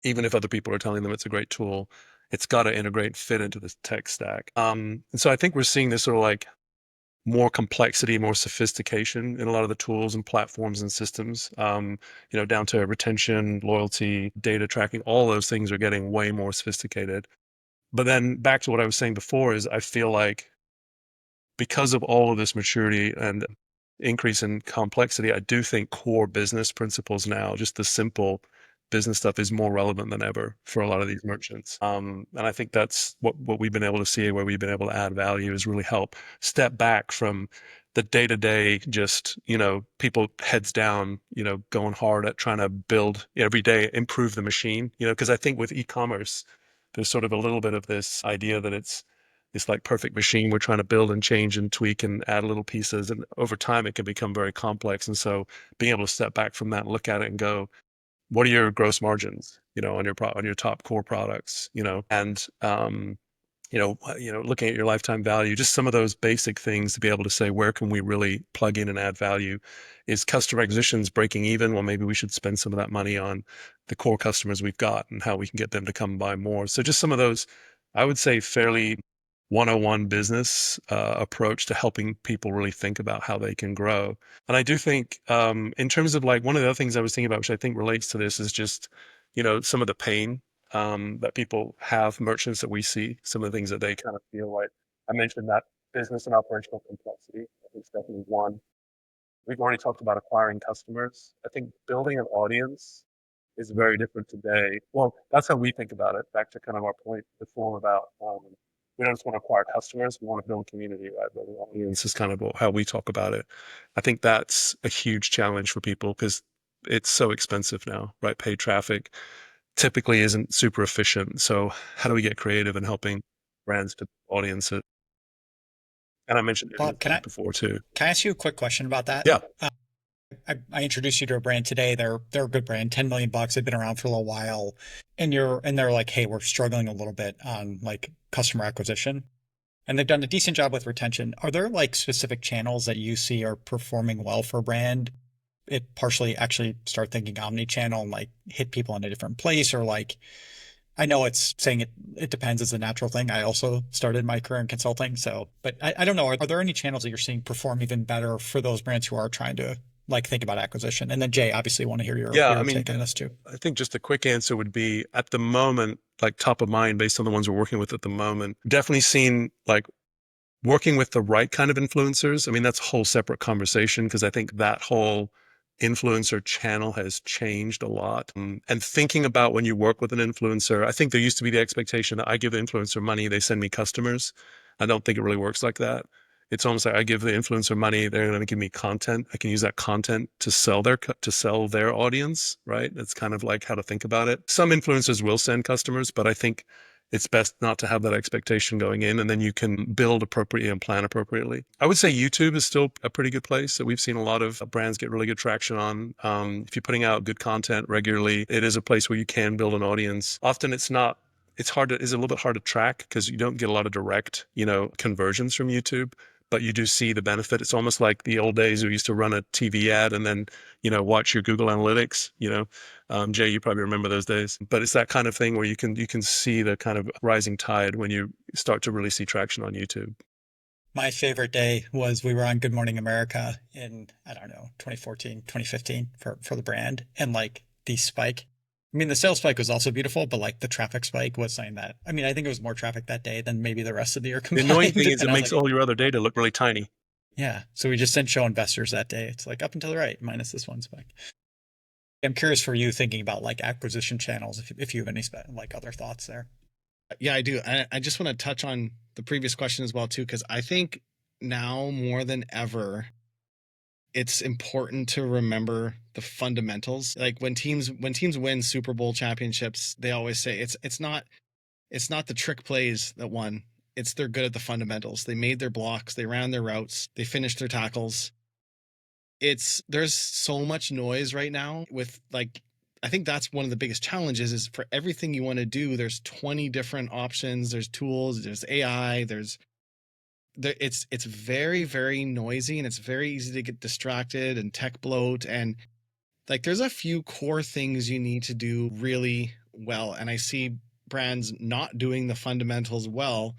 Even if other people are telling them it's a great tool, it's got to integrate, fit into the tech stack. And so I think we're seeing this sort of like more complexity, more sophistication in a lot of the tools and platforms and systems, down to retention, loyalty, data tracking. All those things are getting way more sophisticated. But then back to what I was saying before is I feel like because of all of this maturity and increase in complexity, I do think core business principles now, just the simple business stuff is more relevant than ever for a lot of these merchants. And I think that's what we've been able to see, where we've been able to add value, is really help step back from the day-to-day, just, people heads down, going hard at trying to build every day, improve the machine, because I think with e-commerce, there's sort of a little bit of this idea that it's this like perfect machine we're trying to build and change and tweak and add little pieces. And over time, it can become very complex. And so being able to step back from that and look at it and go, what are your gross margins, on your top core products, and looking at your lifetime value, just some of those basic things to be able to say, where can we really plug in and add value? Is customer acquisitions breaking even? Well, maybe we should spend some of that money on the core customers we've got and how we can get them to come buy more. So just some of those, I would say, fairly 101 business approach to helping people really think about how they can grow. And I do think in terms of like one of the other things I was thinking about, which I think relates to this, is just, some of the pain that people have, merchants that we see, some of the things that they kind of feel like. I mentioned that business and operational complexity. I think it's definitely one. We've already talked about acquiring customers. I think building an audience is very different today. Well, that's how we think about it. Back to kind of our point before about we don't just want to acquire customers, we want to build a community, right? Building an audience is kind of how we talk about it. I think that's a huge challenge for people because it's so expensive now, right? Paid traffic typically isn't super efficient. So how do we get creative in helping brands to audience it? And I mentioned Bob, before too. can I ask you a quick question about that? Yeah. I introduced you to a brand today. They're a good brand, 10 million bucks. They've been around for a little while. And they're like, hey, we're struggling a little bit on like customer acquisition. And they've done a decent job with retention. Are there like specific channels that you see are performing well for a brand? It partially actually start thinking omni-channel and like hit people in a different place, or like, I know it's saying it depends as a natural thing. I also started my career in consulting. So, but I don't know. Are there any channels that you're seeing perform even better for those brands who are trying to like think about acquisition? And then Jay, obviously want to hear your take on this too. I think just a quick answer would be at the moment, like top of mind based on the ones we're working with at the moment, definitely seen like working with the right kind of influencers. I mean, that's a whole separate conversation because I think that whole influencer channel has changed a lot. And thinking about when you work with an influencer, I think there used to be the expectation that I give the influencer money, they send me customers. I don't think it really works like that. It's almost like I give the influencer money, they're going to give me content. I can use that content to sell their audience, right? That's kind of like how to think about it. Some influencers will send customers, but I think it's best not to have that expectation going in, and then you can build appropriately and plan appropriately. I would say YouTube is still a pretty good place that we've seen a lot of brands get really good traction on. If you're putting out good content regularly, it is a place where you can build an audience. Often it's a little bit hard to track because you don't get a lot of direct, conversions from YouTube, but you do see the benefit. It's almost like the old days we used to run a TV ad and then, watch your Google Analytics, Jay, you probably remember those days, but it's that kind of thing where you can see the kind of rising tide when you start to really see traction on YouTube. My favorite day was we were on Good Morning America in, I don't know, 2014, 2015 for the brand. And like the spike, I mean, the sales spike was also beautiful, but like the traffic spike was saying that. I mean, I think it was more traffic that day than maybe the rest of the year combined. The annoying thing is it makes all your other data look really tiny. Yeah. So we just didn't show investors that day. It's like up and to the right, minus this one spike. I'm curious for you thinking about like acquisition channels, if you have any like other thoughts there. Yeah, I do. I just want to touch on the previous question as well, too, because I think now more than ever, it's important to remember the fundamentals. Like when teams win Super Bowl championships, they always say it's not the trick plays that won. It's they're good at the fundamentals. They made their blocks, they ran their routes, they finished their tackles. There's so much noise right now with like, I think that's one of the biggest challenges is for everything you want to do, there's 20 different options, there's tools, there's AI, it's very, very noisy and it's very easy to get distracted and tech bloat. And like, there's a few core things you need to do really well. And I see brands not doing the fundamentals well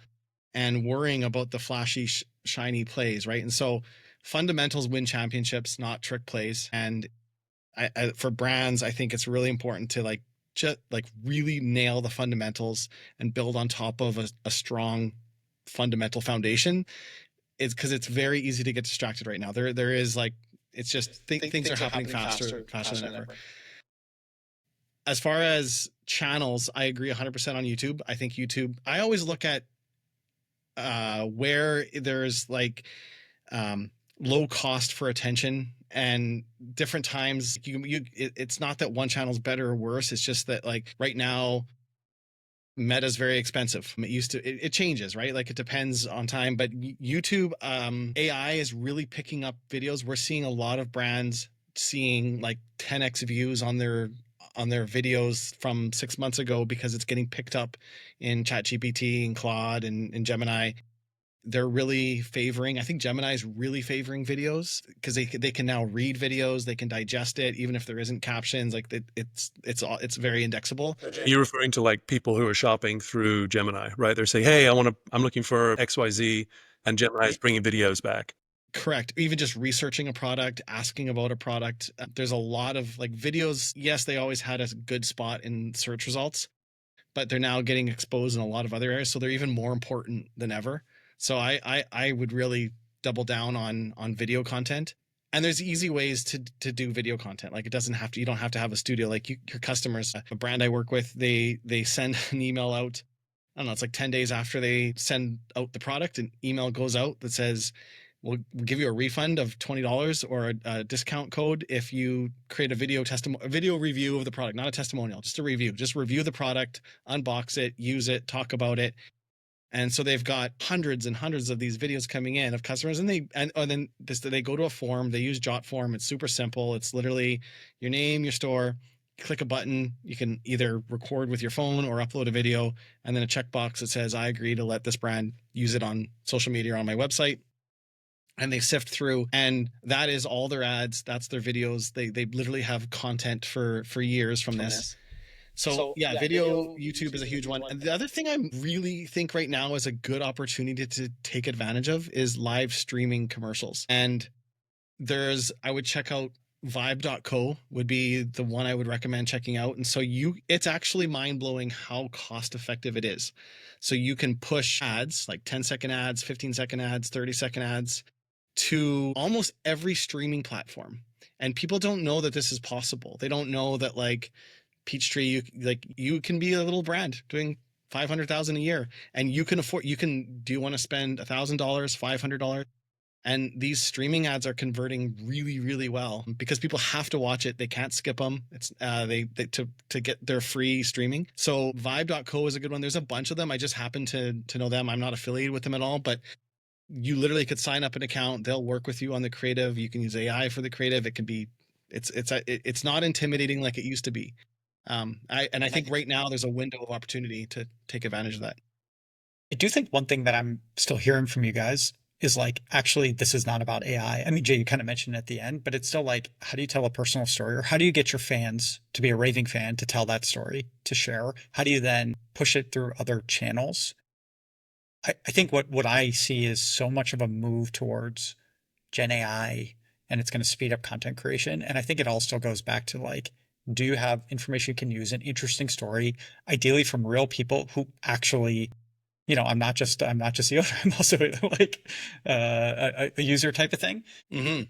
and worrying about the flashy, shiny plays, right? And so fundamentals win championships, not trick plays. And for brands, I think it's really important to just really nail the fundamentals and build on top of a strong fundamental foundation. It's because it's very easy to get distracted right now. There is it's just things are happening faster than ever. As far as channels, I agree 100% on YouTube. I think YouTube, I always look at where there's low cost for attention and different times it's not that one channel is better or worse. It's just that right now Meta is very expensive. It changes, right? It depends on time, but YouTube, AI is really picking up videos. We're seeing a lot of brands seeing 10x views on their on their videos from 6 months ago because it's getting picked up in ChatGPT and Claude and Gemini. They're really favoring, I think Gemini is really favoring videos because they can now read videos, they can digest it, even if there isn't captions. Like it's very indexable. You're referring to like people who are shopping through Gemini, right? They're saying, hey, I'm looking for XYZ, and Gemini is bringing videos back. Correct. Even just researching a product, asking about a product. There's a lot of like videos. Yes, they always had a good spot in search results, but they're now getting exposed in a lot of other areas. So they're even more important than ever. So I would really double down on video content. And there's easy ways to do video content. Like you don't have to have a studio. Like your customers, a brand I work with, they send an email out. I don't know, it's like 10 days after they send out the product, an email goes out that says, we'll give you a refund of $20 or a discount code if you create a video review of the product, not a testimonial, just a review. Just review the product, unbox it, use it, talk about it. And so they've got hundreds and hundreds of these videos coming in of customers, and then they go to a form. They use JotForm. It's super simple. It's literally your name, your store. Click a button. You can either record with your phone or upload a video, and then a checkbox that says, "I agree to let this brand use it on social media or on my website." And they sift through, and that is all their ads. That's their videos. They literally have content for years from this. So yeah, video, YouTube is a huge one. And the other thing I really think right now is a good opportunity to take advantage of is live streaming commercials. And I would check out vibe.co would be the one I would recommend checking out. And so it's actually mind blowing how cost effective it is. So you can push ads, like 10-second ads, 15-second ads, 30-second ads to almost every streaming platform. And people don't know that this is possible. They don't know that like Peachtree, you can be a little brand doing $500,000 a year, and you can afford. Do you want to spend $1,000, $500? And these streaming ads are converting really, really well because people have to watch it. They can't skip them. It's to get their free streaming. So Vibe.co is a good one. There's a bunch of them. I just happen to know them. I'm not affiliated with them at all, but you literally could sign up an account. They'll work with you on the creative. You can use AI for the creative. It can be. It's not intimidating like it used to be. I think right now there's a window of opportunity to take advantage of that. I do think one thing that I'm still hearing from you guys is like, actually, this is not about AI. I mean, Jay, you kind of mentioned it at the end, but it's still like, how do you tell a personal story, or how do you get your fans to be a raving fan, to tell that story, to share? How do you then push it through other channels? I think what I see is so much of a move towards Gen AI, and it's going to speed up content creation. And I think it all still goes back to like, do you have information you can use, an interesting story, ideally from real people who actually, I'm not just the owner, I'm also like a user type of thing. Mm-hmm.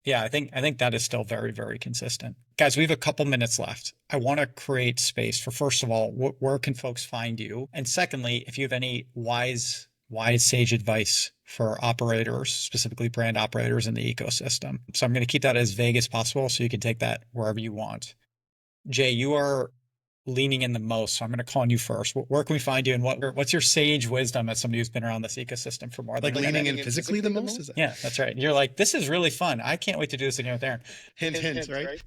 Yeah, I think that is still very, very consistent. Guys, we have a couple minutes left. I want to create space for, first of all, where can folks find you? And secondly, if you have any wise sage advice for operators, specifically brand operators in the ecosystem. So I'm going to keep that as vague as possible so you can take that wherever you want. Jay, you are leaning in the most, so I'm going to call on you first. Where can we find you, and what's your sage wisdom as somebody who's been around this ecosystem for more than leaning in physically the most? Is that? Yeah, that's right. You're like, this is really fun. I can't wait to do this again with Aaron. Hint, right?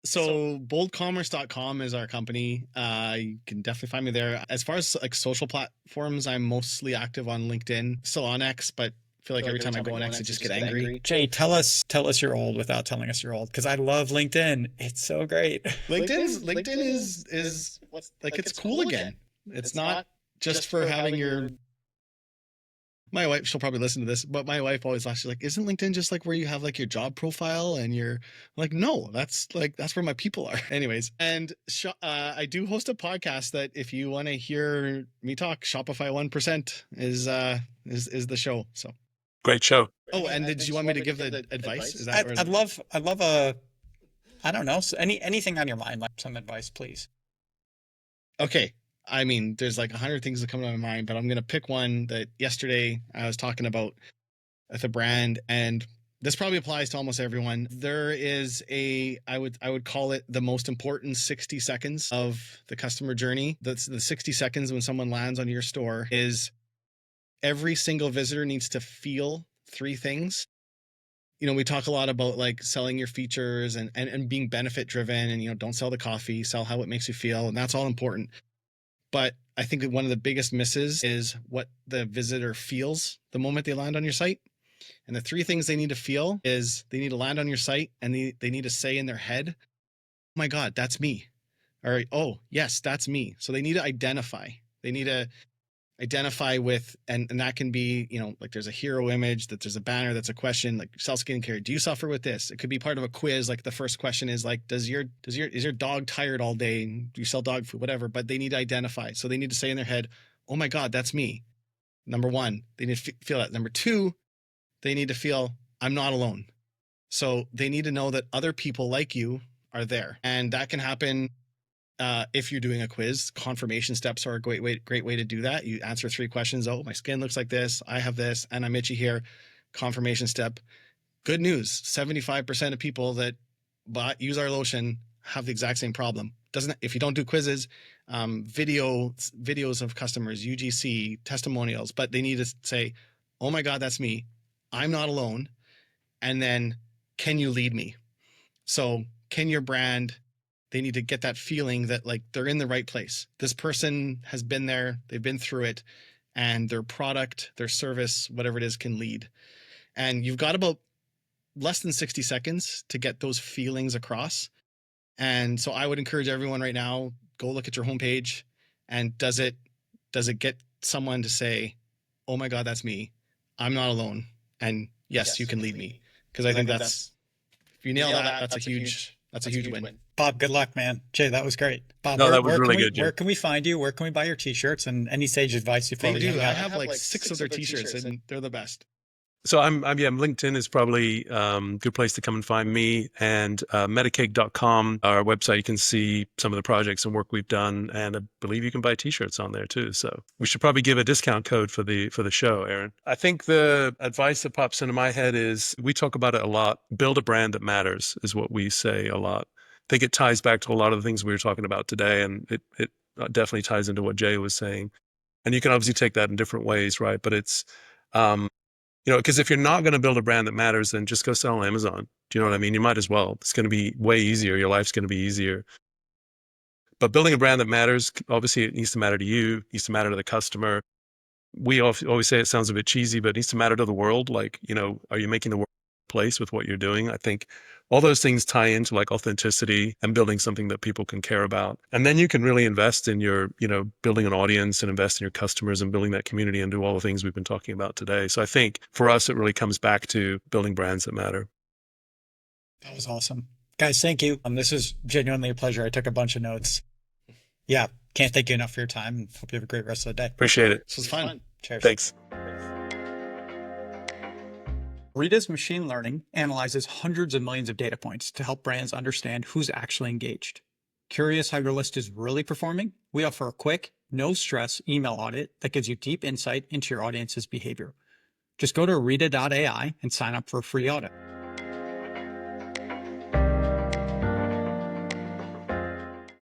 So boldcommerce.com is our company. You can definitely find me there. As far as like social platforms, I'm mostly active on LinkedIn, still on X, but I feel like every time I go on X, I just get angry. Jay, tell us you're old without telling us you're old, because I love LinkedIn. It's so great. LinkedIn is like it's cool again. It's not just for having your. My wife, she'll probably listen to this, but my wife always laughs. She's like, "Isn't LinkedIn just like where you have like your job profile and I'm like, no, that's where my people are." Anyways, and I do host a podcast that if you want to hear me talk, Shopify 1% is the show. So great show. Oh, and did you want me to give the advice? Is that I'd love I don't know, anything on your mind, like some advice, please. Okay. I mean, there's like 100 things that come to my mind, but I'm going to pick one that yesterday I was talking about with a brand, and this probably applies to almost everyone. There is I would call it the most important 60 seconds of the customer journey. That's the 60 seconds when someone lands on your store is every single visitor needs to feel 3 things. we talk a lot about like selling your features and being benefit driven, and, don't sell the coffee, sell how it makes you feel. And that's all important. But I think that one of the biggest misses is what the visitor feels the moment they land on your site. And the three things they need to feel is they need to land on your site and they need to say in their head, oh my God, that's me. Or, oh yes, that's me. So they need to identify. They need to identify with, and that can be, like there's a hero image, that there's a banner, that's a question, like sell skincare. Do you suffer with this? It could be part of a quiz. Like the first question is like, is your dog tired all day? Do you sell dog food? Whatever. But they need to identify. So they need to say in their head, oh my God, that's me. Number one, they need to feel that. Number two, they need to feel I'm not alone. So they need to know that other people like you are there. And that can happen if you're doing a quiz. Confirmation steps are a great way to do that. You answer 3 questions. Oh, my skin looks like this. I have this, and I'm itchy here. Confirmation step. Good news. 75% of people that use our lotion have the exact same problem. If you don't do quizzes, videos of customers, UGC, testimonials, but they need to say, oh my God, that's me. I'm not alone. And then, can you lead me? So can your brand, they need to get that feeling that like they're in the right place. This person has been there, they've been through it, and their product, their service, whatever it is, can lead. And you've got about less than 60 seconds to get those feelings across. And so I would encourage everyone right now, go look at your homepage, and does it get someone to say, oh my God, that's me. I'm not alone. And yes, you can lead me. Because I think that's, if you nail that, that's a huge win. Bob, good luck, man. Jay, that was great. Bob, No, that was really good, Jay. Where can we find you? Where can we buy your t-shirts and any sage advice you follow? They do. I have like 6 of their t-shirts, and they're the best. So I'm LinkedIn is probably a good place to come and find me, and Metacake.com, our website. You can see some of the projects and work we've done, and I believe you can buy t-shirts on there too. So we should probably give a discount code for the show, Aaron. I think the advice that pops into my head is, we talk about it a lot. Build a brand that matters is what we say a lot. I think it ties back to a lot of the things we were talking about today, and it definitely ties into what Jay was saying. And you can obviously take that in different ways, right? But it's because if you're not going to build a brand that matters, then just go sell on Amazon. Do you know what I mean? You might as well. It's going to be way easier. Your life's going to be easier. But building a brand that matters, obviously it needs to matter to you, it needs to matter to the customer. We always say it sounds a bit cheesy, but it needs to matter to the world. Like, are you making the world a place with what you're doing? I think all those things tie into like authenticity and building something that people can care about. And then you can really invest in your, building an audience and invest in your customers and building that community and do all the things we've been talking about today. So I think for us, it really comes back to building brands that matter. That was awesome. Guys, thank you. This is genuinely a pleasure. I took a bunch of notes. Yeah, can't thank you enough for your time, and hope you have a great rest of the day. Appreciate it. This was fun. Cheers. Thanks. Orita's machine learning analyzes hundreds of millions of data points to help brands understand who's actually engaged. Curious how your list is really performing? We offer a quick, no-stress email audit that gives you deep insight into your audience's behavior. Just go to orita.ai and sign up for a free audit.